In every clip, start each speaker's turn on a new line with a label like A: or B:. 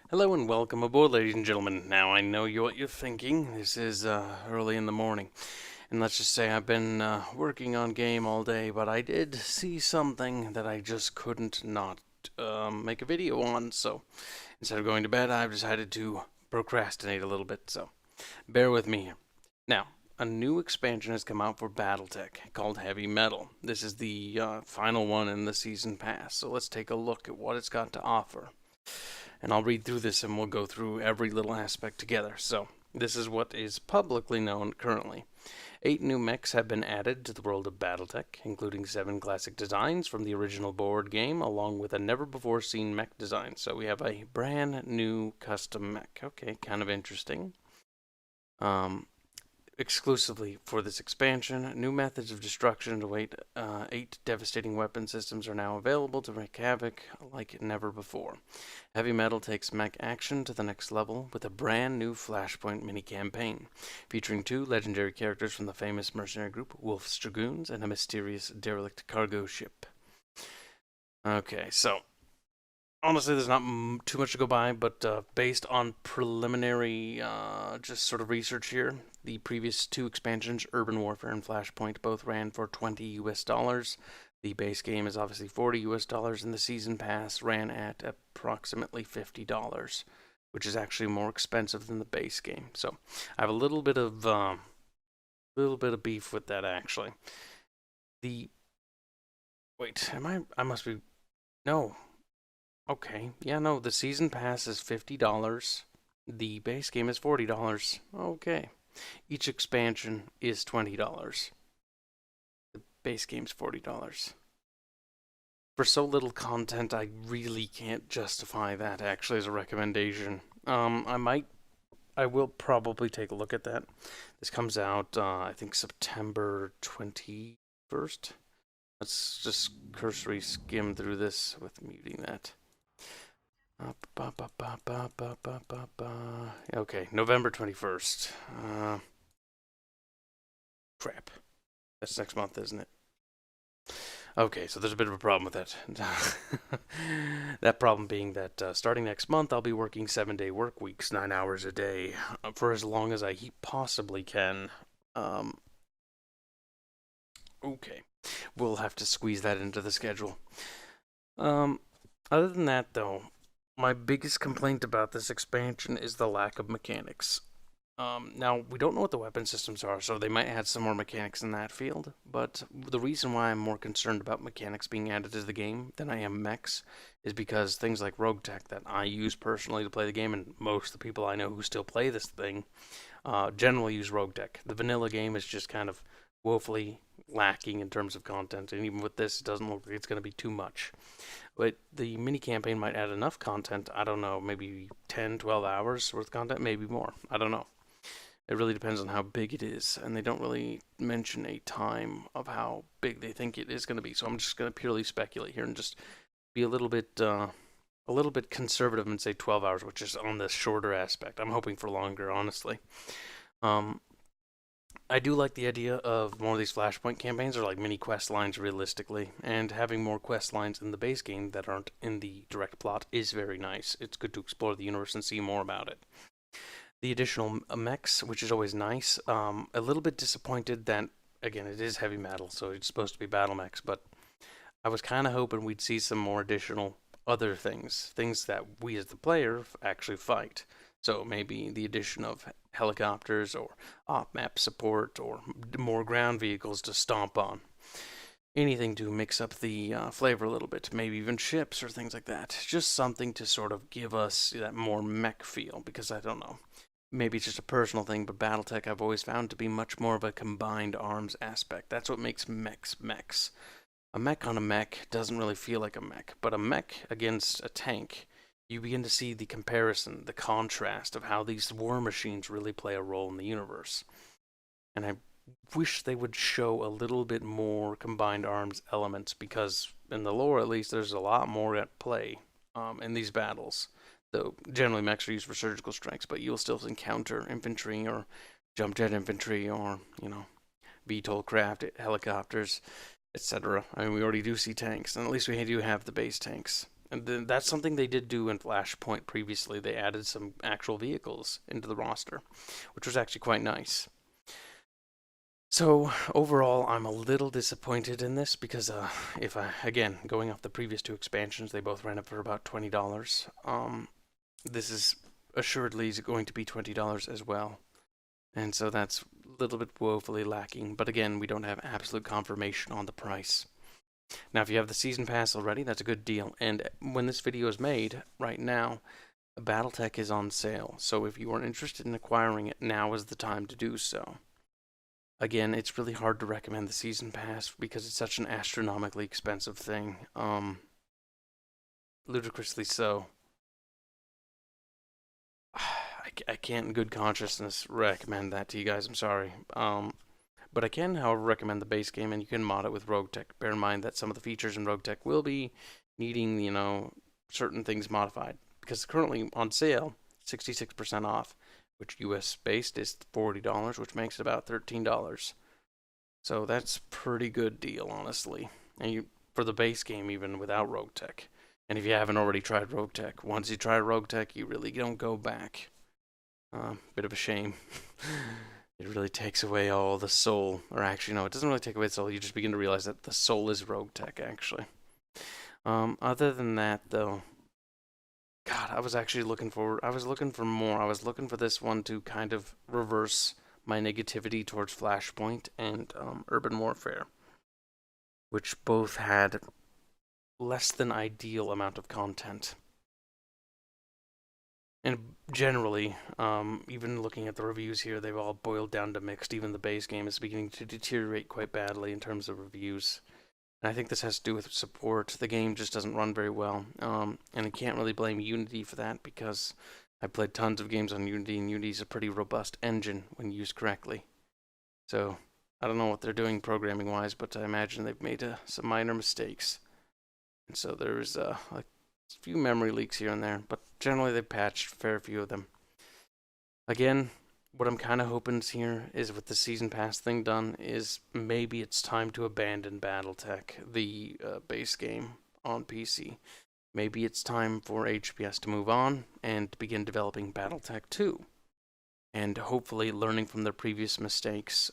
A: Hello and welcome aboard, ladies and gentlemen. Now, I know what you're thinking. This is early in the morning. And let's just say I've been working on game all day, but I did see something that I just couldn't not make a video on. So instead of going to bed, I've decided to procrastinate a little bit. So bear with me here. Now, a new expansion has come out for Battletech called Heavy Metal. This is the final one in the season pass. So let's take a look at what it's got to offer. And I'll read through this and we'll go through every little aspect together. So, this is what is publicly known currently. 8 new mechs have been added to the world of Battletech, including 7 classic designs from the original board game, along with a never-before-seen mech design. So we have a brand new custom mech. Okay, kind of interesting. Exclusively for this expansion, new methods of destruction to wait 8 devastating weapon systems are now available to wreak havoc like never before. Heavy Metal takes mech action to the next level with a brand new Flashpoint mini-campaign, featuring 2 legendary characters from the famous mercenary group Wolf's Dragoons and a mysterious derelict cargo ship. Okay, so honestly, there's not too much to go by, but based on preliminary just sort of research here, the previous 2 expansions, Urban Warfare and Flashpoint, both ran for $20 US. The base game is obviously $40 US, and the season pass ran at approximately $50, which is actually more expensive than the base game. So I have a little bit of beef with that actually. Wait, I must be no. Okay, yeah, no, the season pass is $50. The base game is $40. Okay. Each expansion is $20. The base game's $40. For so little content, I really can't justify that actually as a recommendation. I will probably take a look at that. This comes out, I think, September 21st. Let's just cursory skim through this with muting that. Okay, November 21st. Crap. That's next month, isn't it? Okay, so there's a bit of a problem with that. That problem being that starting next month, I'll be working 7-day work weeks, 9 hours a day, for as long as I possibly can. Okay, we'll have to squeeze that into the schedule. Other than that, though, my biggest complaint about this expansion is the lack of mechanics. Now, we don't know what the weapon systems are, so they might add some more mechanics in that field, but the reason why I'm more concerned about mechanics being added to the game than I am mechs is because things like Rogue Tech that I use personally to play the game, and most of the people I know who still play this thing, generally use Rogue Tech. The vanilla game is just kind of woefully lacking in terms of content, and even with this, it doesn't look like it's going to be too much. But the mini campaign might add enough content, I don't know, maybe 10, 12 hours worth of content, maybe more, I don't know. It really depends on how big it is, and they don't really mention a time of how big they think it is going to be. So I'm just going to purely speculate here and just be a little bit conservative and say 12 hours, which is on the shorter aspect. I'm hoping for longer, honestly. I do like the idea of more of these Flashpoint campaigns, or like mini quest lines realistically, and having more quest lines in the base game that aren't in the direct plot is very nice. It's good to explore the universe and see more about it. The additional mechs, which is always nice. A little bit disappointed that, again, it is heavy metal, so it's supposed to be battle mechs, but I was kind of hoping we'd see some more additional other things that we as the player actually fight. So maybe the addition of helicopters or off-map support or more ground vehicles to stomp on. Anything to mix up the flavor a little bit, maybe even ships or things like that. Just something to sort of give us that more mech feel, because I don't know. Maybe it's just a personal thing, but Battletech I've always found to be much more of a combined arms aspect. That's what makes mechs mechs. A mech on a mech doesn't really feel like a mech, but a mech against a tank, you begin to see the comparison, the contrast of how these war machines really play a role in the universe. And I wish they would show a little bit more combined arms elements, because in the lore at least there's a lot more at play in these battles. Though generally mechs are used for surgical strikes, but you'll still encounter infantry or jump jet infantry or, VTOL craft, helicopters, etc. I mean, we already do see tanks, and at least we do have the base tanks. And that's something they did do in Flashpoint previously. They added some actual vehicles into the roster, which was actually quite nice. So overall, I'm a little disappointed in this because again, going off the previous two expansions, they both ran up for about $20. This is assuredly going to be $20 as well. And so that's a little bit woefully lacking. But again, we don't have absolute confirmation on the price. Now, if you have the Season Pass already, that's a good deal. And when this video is made, right now, Battletech is on sale. So if you are interested in acquiring it, now is the time to do so. Again, it's really hard to recommend the Season Pass because it's such an astronomically expensive thing. Ludicrously so. I can't in good consciousness recommend that to you guys, I'm sorry. But I can, however, recommend the base game, and you can mod it with Rogue Tech. Bear in mind that some of the features in Rogue Tech will be needing, certain things modified. Because currently on sale, 66% off, which US-based is $40, which makes it about $13. So that's a pretty good deal, honestly. And for the base game, even without Rogue Tech. And if you haven't already tried Rogue Tech, once you try Rogue Tech, you really don't go back. Bit of a shame. It really takes away all the soul. Or actually, no, it doesn't really take away the soul. You just begin to realize that the soul is Rogue Tech, actually. Other than that, though, God, I was looking for more. I was looking for this one to kind of reverse my negativity towards Flashpoint and Urban Warfare, which both had less than ideal amount of content. And generally, even looking at the reviews here, they've all boiled down to mixed. Even the base game is beginning to deteriorate quite badly in terms of reviews. And I think this has to do with support. The game just doesn't run very well. And I can't really blame Unity for that because I played tons of games on Unity, and Unity is a pretty robust engine when used correctly. So I don't know what they're doing programming-wise, but I imagine they've made some minor mistakes. And so there's a few memory leaks here and there, but generally they've patched a fair few of them. Again, what I'm kind of hoping here is with the Season Pass thing done is maybe it's time to abandon Battletech, the base game on PC. Maybe it's time for HPS to move on and begin developing Battletech 2. And hopefully learning from their previous mistakes,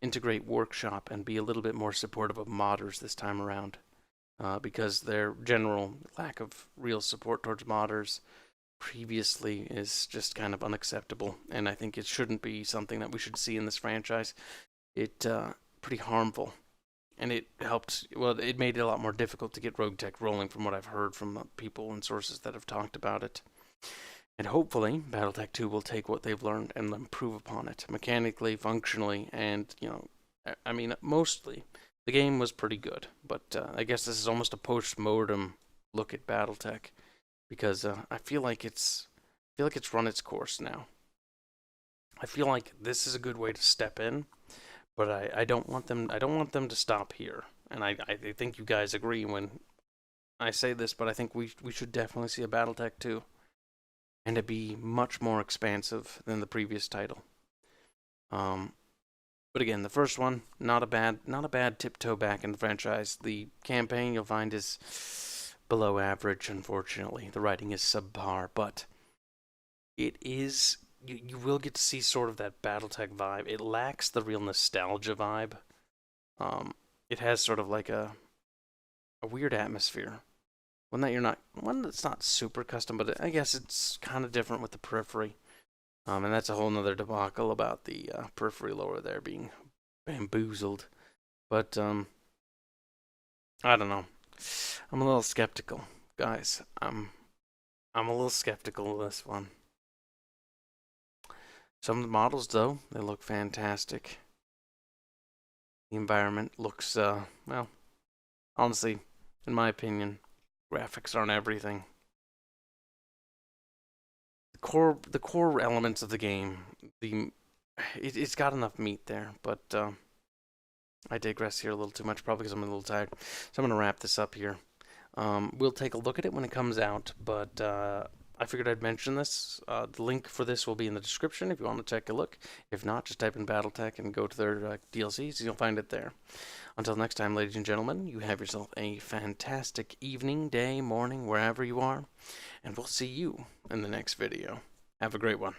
A: integrate Workshop and be a little bit more supportive of modders this time around. Because their general lack of real support towards modders previously is just kind of unacceptable, and I think it shouldn't be something that we should see in this franchise. It pretty harmful, and it made it a lot more difficult to get Rogue Tech rolling from what I've heard from people and sources that have talked about it. And hopefully Battletech 2 will take what they've learned and improve upon it mechanically, functionally, and I mean mostly. The game was pretty good, but I guess this is almost a post-mortem look at Battletech because I feel like it's run its course now. I feel like this is a good way to step in, but I don't want them to stop here. And I think you guys agree when I say this, but I think we should definitely see a Battletech 2, and it be much more expansive than the previous title. But again, the first one, not a bad tiptoe back in the franchise. The campaign you'll find is below average, unfortunately. The writing is subpar, but it is, you will get to see sort of that Battletech vibe. It lacks the real nostalgia vibe. It has sort of like a weird atmosphere. One that's not super custom, but I guess it's kind of different with the periphery. And that's a whole nother debacle about the periphery lower there being bamboozled. But, I don't know. I'm a little skeptical, guys. I'm a little skeptical of this one. Some of the models, though, they look fantastic. The environment looks, well, honestly, in my opinion, graphics aren't everything. The core elements of the game, it's got enough meat there, but I digress here a little too much, probably because I'm a little tired. So I'm going to wrap this up here. We'll take a look at it when it comes out, but I figured I'd mention this. The link for this will be in the description if you want to take a look. If not, just type in Battletech and go to their DLCs. You'll find it there. Until next time, ladies and gentlemen, you have yourself a fantastic evening, day, morning, wherever you are. And we'll see you in the next video. Have a great one.